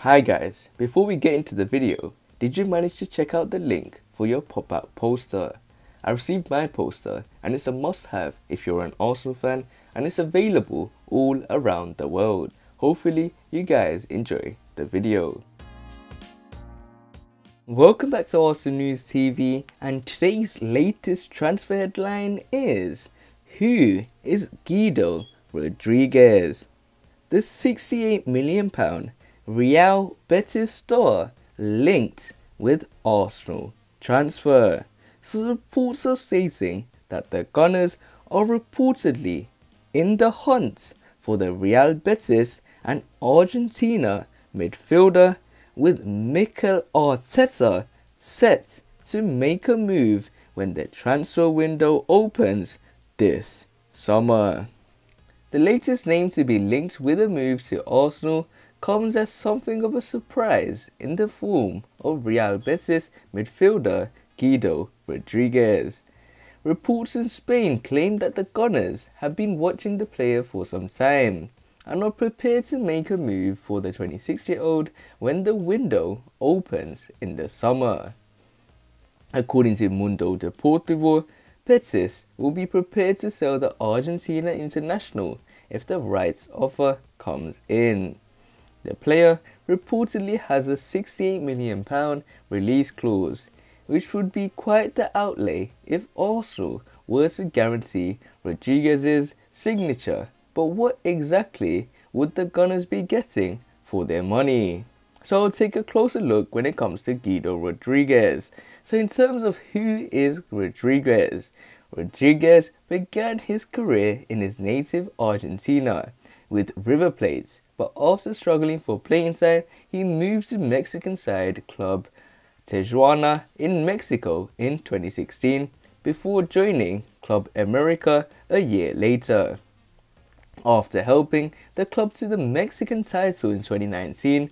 Hi guys, before we get into the video, did you manage to check out the link for your pop-out poster? I received my poster and it's a must-have if you're an Arsenal fan, and it's available all around the world. Hopefully you guys enjoy the video. Welcome back to Arsenal News TV, and today's latest transfer headline is: who is Guido Rodriguez? The £68 million Real Betis star linked with Arsenal transfer. So reports are stating that the Gunners are reportedly in the hunt for the Real Betis and Argentina midfielder, with Mikel Arteta set to make a move when the transfer window opens this summer. The latest name to be linked with a move to Arsenal comes as something of a surprise in the form of Real Betis midfielder Guido Rodriguez. Reports in Spain claim that the Gunners have been watching the player for some time and are prepared to make a move for the 26-year-old when the window opens in the summer. According to Mundo Deportivo, Betis will be prepared to sell the Argentina international if the rights offer comes in. The player reportedly has a £68 million release clause, which would be quite the outlay if Arsenal were to guarantee Rodriguez's signature. But what exactly would the Gunners be getting for their money? So I'll take a closer look when it comes to Guido Rodriguez. So in terms of who is Rodriguez, Rodriguez began his career in his native Argentina with River Plate, but after struggling for playing time, he moved to Mexican side club Tijuana in Mexico in 2016 before joining Club America a year later. After helping the club to the Mexican title in 2019,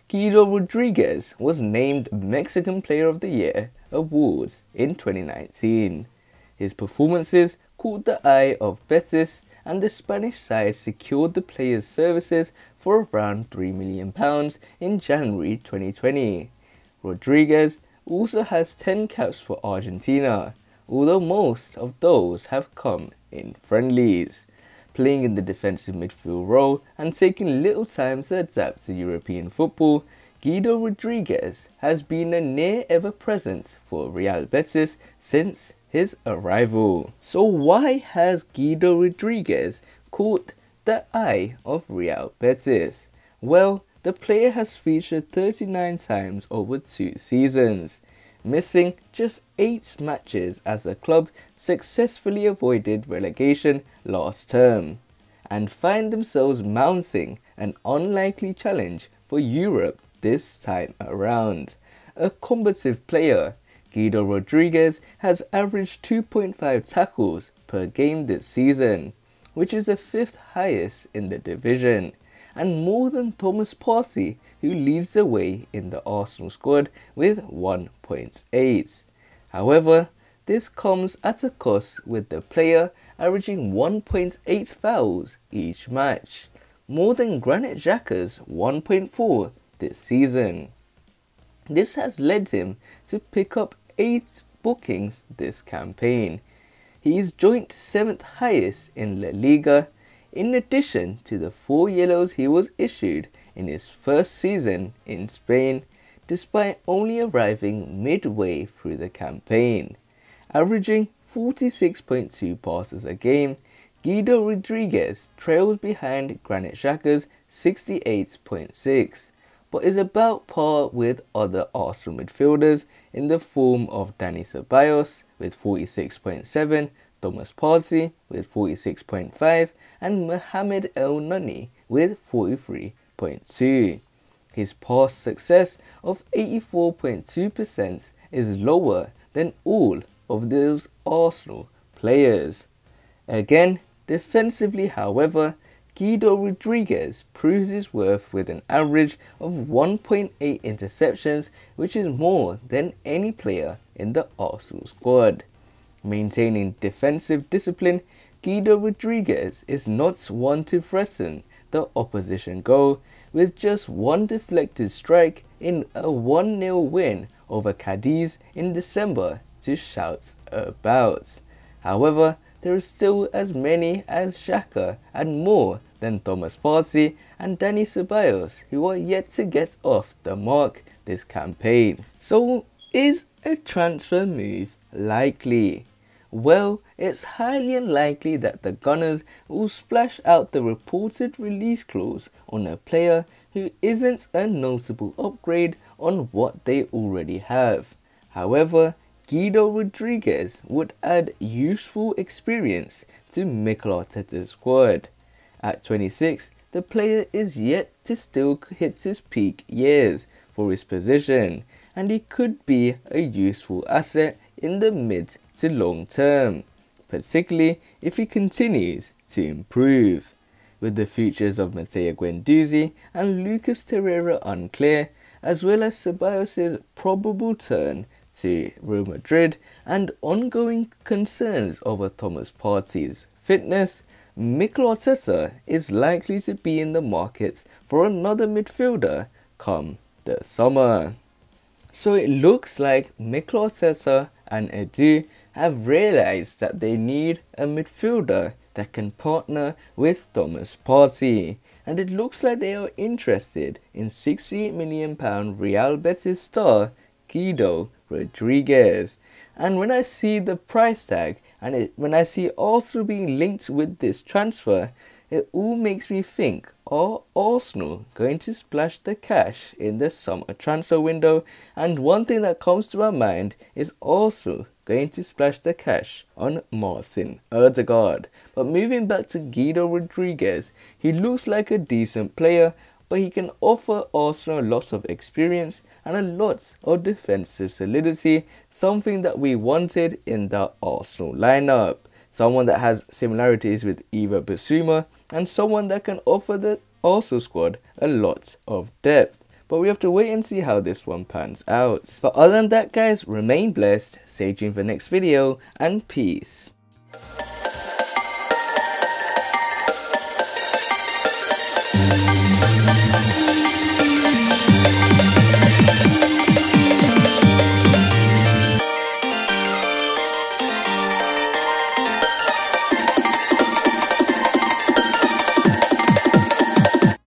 Guido Rodriguez was named Mexican Player of the Year awards in 2019. His performances caught the eye of Betis, and the Spanish side secured the player's services for around £3 million in January 2020. Rodriguez also has 10 caps for Argentina, although most of those have come in friendlies. Playing in the defensive midfield role and taking little time to adapt to European football, Guido Rodriguez has been a near ever presence for Real Betis since his arrival. So why has Guido Rodriguez caught the eye of Real Betis? Well, the player has featured 39 times over 2 seasons, missing just 8 matches as the club successfully avoided relegation last term, and find themselves mounting an unlikely challenge for Europe this time around. A combative player, Guido Rodriguez has averaged 2.5 tackles per game this season, which is the 5th highest in the division, and more than Thomas Partey, who leads the way in the Arsenal squad with 1.8. However, this comes at a cost, with the player averaging 1.8 fouls each match, more than Granit Xhaka's 1.4 this season. This has led him to pick up 8 bookings this campaign. He is joint 7th highest in La Liga, in addition to the 4 yellows he was issued in his first season in Spain, despite only arriving midway through the campaign. Averaging 46.2 passes a game, Guido Rodriguez trails behind Granit Xhaka's 68.6, but is about par with other Arsenal midfielders in the form of Dani Ceballos with 46.7, Thomas Partey with 46.5, and Mohamed El Nani with 43.2. His pass success of 84.2% is lower than all of those Arsenal players. Again, defensively, however, Guido Rodriguez proves his worth with an average of 1.8 interceptions, which is more than any player in the Arsenal squad. Maintaining defensive discipline, Guido Rodriguez is not one to threaten the opposition goal, with just one deflected strike in a 1-0 win over Cadiz in December to shout about. However, there are still as many as Xhaka and more than Thomas Partey and Dani Ceballos who are yet to get off the mark this campaign. So is a transfer move likely? Well, it's highly unlikely that the Gunners will splash out the reported release clause on a player who isn't a notable upgrade on what they already have. However, Guido Rodriguez would add useful experience to Mikel Arteta's squad. At 26, the player is yet to still hit his peak years for his position, and he could be a useful asset in the mid to long term, particularly if he continues to improve. With the futures of Matteo Guendouzi and Lucas Torreira unclear, as well as Ceballos' probable turn to Real Madrid and ongoing concerns over Thomas Partey's fitness, Mikel Arteta is likely to be in the market for another midfielder come the summer. So it looks like Mikel Arteta and Edu have realised that they need a midfielder that can partner with Thomas Partey, and it looks like they are interested in £68 million Real Betis star Guido Rodriguez. And when I see the price tag and when I see Arsenal being linked with this transfer, it all makes me think, are Arsenal going to splash the cash in the summer transfer window? And one thing that comes to my mind is Arsenal going to splash the cash on Marcin Ødegaard. But moving back to Guido Rodriguez, he looks like a decent player, but he can offer Arsenal lots of experience and a lot of defensive solidity, something that we wanted in the Arsenal lineup. Someone that has similarities with Yves Bissouma and someone that can offer the Arsenal squad a lot of depth. But we have to wait and see how this one pans out. But other than that guys, remain blessed, stay tuned for the next video, and peace.